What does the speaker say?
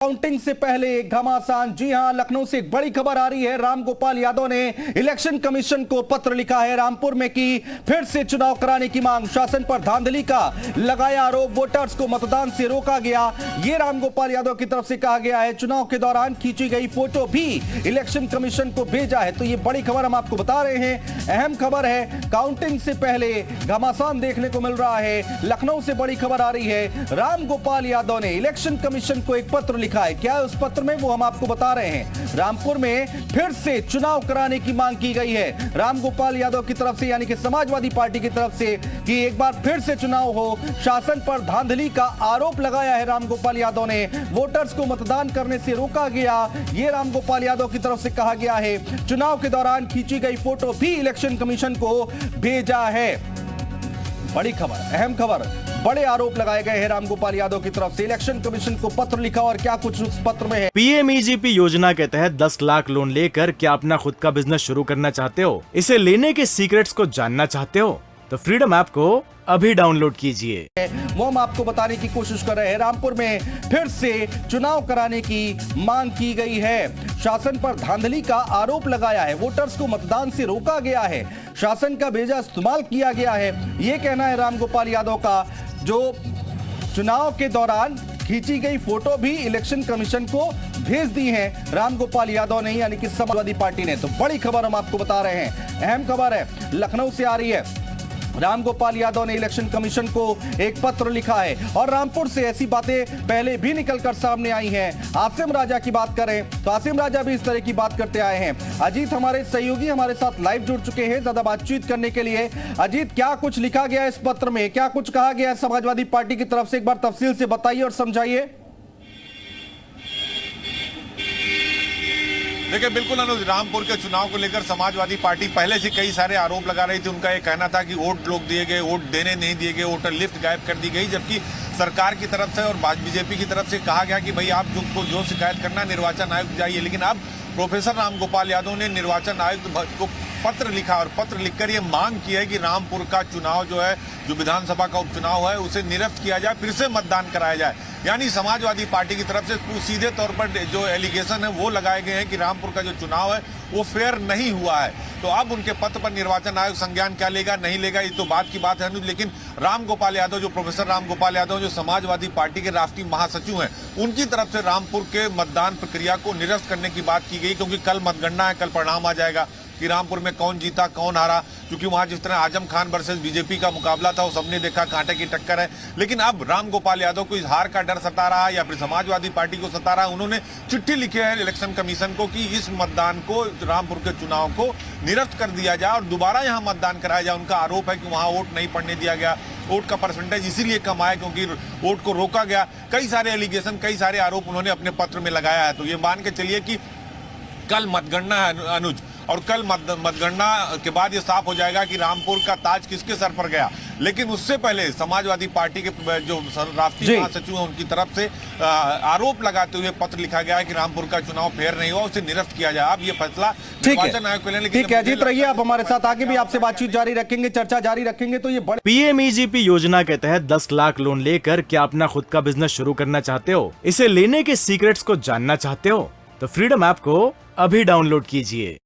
Counting से पहले घमासान। जी हां, लखनऊ से एक बड़ी खबर आ रही है। रामगोपाल यादव ने इलेक्शन कमीशन को पत्र लिखा है। रामपुर में की फिर से चुनाव कराने की मांग, शासन पर धांधली का लगाया आरोप, वोटर्स को मतदान से रोका गया। ये रामगोपाल यादव की तरफ से कहा गया है। चुनाव के दौरान खींची गई फोटो भी इलेक्शन कमीशन को भेजा है। तो ये बड़ी खबर हम आपको बता रहे हैं, अहम खबर है। काउंटिंग से पहले घमासान देखने को मिल रहा है। लखनऊ से बड़ी खबर आ रही है। रामगोपाल यादव ने इलेक्शन कमीशन को एक पत्र लिखा है। क्या है उस पत्र में, वो हम आपको बता रहे हैं। रामपुर में फिर से चुनाव कराने की मांग की गई है रामगोपाल यादव की तरफ से, यानी कि समाजवादी पार्टी की तरफ से, कि एक बार फिर से चुनाव हो। शासन पर धांधली का आरोप लगाया है रामगोपाल यादव ने। वोटर्स को मतदान करने से रोका गया, ये रामगोपाल यादव की तरफ से कहा गया है। चुनाव के दौरान खींची गई फोटो भी इलेक्शन कमीशन को भेजा है। बड़ी खबर, अहम खबर, बड़े आरोप लगाए गए हैं रामगोपाल यादव की तरफ से। इलेक्शन कमीशन को पत्र लिखा और क्या कुछ उस पत्र में है। पीएमईजीपी योजना के तहत 10 लाख लोन लेकर क्या अपना खुद का बिजनेस शुरू करना चाहते हो? इसे लेने के सीक्रेट्स को जानना चाहते हो? तो फ्रीडम ऐप को अभी डाउनलोड कीजिए। वो हम आपको बताने की कोशिश कर रहे हैं। रामपुर में फिर से चुनाव कराने की मांग की गई है। शासन पर धांधली का आरोप लगाया है, वोटर्स को मतदान से रोका गया है, शासन का बेजा इस्तेमाल किया गया है, ये कहना है रामगोपाल यादव का। जो चुनाव के दौरान खींची गई फोटो भी इलेक्शन कमीशन को भेज दी है रामगोपाल यादव ने, यानी कि समाजवादी पार्टी ने। तो बड़ी खबर हम आपको बता रहे हैं, अहम खबर है, लखनऊ से आ रही है। रामगोपाल यादव ने इलेक्शन कमीशन को एक पत्र लिखा है और रामपुर से ऐसी बातें पहले भी निकलकर सामने आई हैं। आसिम राजा की बात करें तो आसिम राजा भी इस तरह की बात करते आए हैं। अजीत हमारे सहयोगी हमारे साथ लाइव जुड़ चुके हैं ज्यादा बातचीत करने के लिए। अजीत, क्या कुछ लिखा गया है इस पत्र में, क्या कुछ कहा गया है समाजवादी पार्टी की तरफ से, एक बार तफसील से बताइए और समझाइए। देखिए, बिल्कुल अनुज, रामपुर के चुनाव को लेकर समाजवादी पार्टी पहले से कई सारे आरोप लगा रही थी। उनका ये कहना था कि वोट रोक दिए गए, वोट देने नहीं दिए गए, वोटर लिस्ट गायब कर दी गई, जबकि सरकार की तरफ से और बीजेपी की तरफ से कहा गया कि भाई आप जो शिकायत करना निर्वाचन आयुक्त जाइए। लेकिन अब प्रोफेसर रामगोपाल यादव ने निर्वाचन आयुक्त को पत्र लिखा और पत्र लिखकर ये मांग की है कि रामपुर का चुनाव जो है, जो विधानसभा का उपचुनाव है, उसे निरस्त किया जाए, फिर से मतदान कराया जाए। यानी समाजवादी पार्टी की तरफ से सीधे तौर पर जो एलिगेशन है वो लगाए गए हैं कि रामपुर का जो चुनाव है वो फेयर नहीं हुआ है। तो अब उनके पत्र पर निर्वाचन आयोग संज्ञान क्या लेगा नहीं लेगा, ये तो बात की बात है अनुज। लेकिन रामगोपाल यादव, जो प्रोफेसर रामगोपाल यादव जो समाजवादी पार्टी के राष्ट्रीय महासचिव हैं, उनकी तरफ से रामपुर के मतदान प्रक्रिया को निरस्त करने की बात की गई, क्योंकि कल मतगणना है, कल परिणाम आ जाएगा कि रामपुर में कौन जीता कौन हारा। क्योंकि वहां जिस तरह आजम खान वर्सेस बीजेपी का मुकाबला था वो सबने देखा, कांटे की टक्कर है। लेकिन अब रामगोपाल यादव को इस हार का डर सता रहा है या फिर समाजवादी पार्टी को सता रहा है। उन्होंने चिट्ठी लिखी है इलेक्शन कमीशन को कि इस मतदान को, रामपुर के चुनाव को निरस्त कर दिया जाए और दोबारा यहाँ मतदान कराया जाए। उनका आरोप है कि वहाँ वोट नहीं पड़ने दिया गया, वोट का परसेंटेज इसीलिए कम आया क्योंकि वोट को रोका गया। कई सारे एलिगेशन, कई सारे आरोप उन्होंने अपने पत्र में लगाया है। तो ये मान के चलिए कि कल मतगणना है अनुज, और कल मतगणना के बाद ये साफ हो जाएगा कि रामपुर का ताज किसके सर पर गया। लेकिन उससे पहले समाजवादी पार्टी के जो राष्ट्रीय महासचिव हैं उनकी तरफ से आरोप लगाते हुए पत्र लिखा गया है कि रामपुर का चुनाव फेयर नहीं हुआ, उसे निरस्त किया जाए। अब ये फैसला निर्वाचन आयोग को लेने। ठीक है, अजीत रहिए आप हमारे साथ, आगे भी आपसे बातचीत जारी रखेंगे, चर्चा जारी रखेंगे। तो ये बड़े पीएमईजीपी योजना के तहत 10 लाख लोन लेकर क्या अपना खुद का बिजनेस शुरू करना चाहते हो? इसे लेने के सीक्रेट्स को जानना चाहते हो? तो फ्रीडम ऐप को अभी डाउनलोड कीजिए।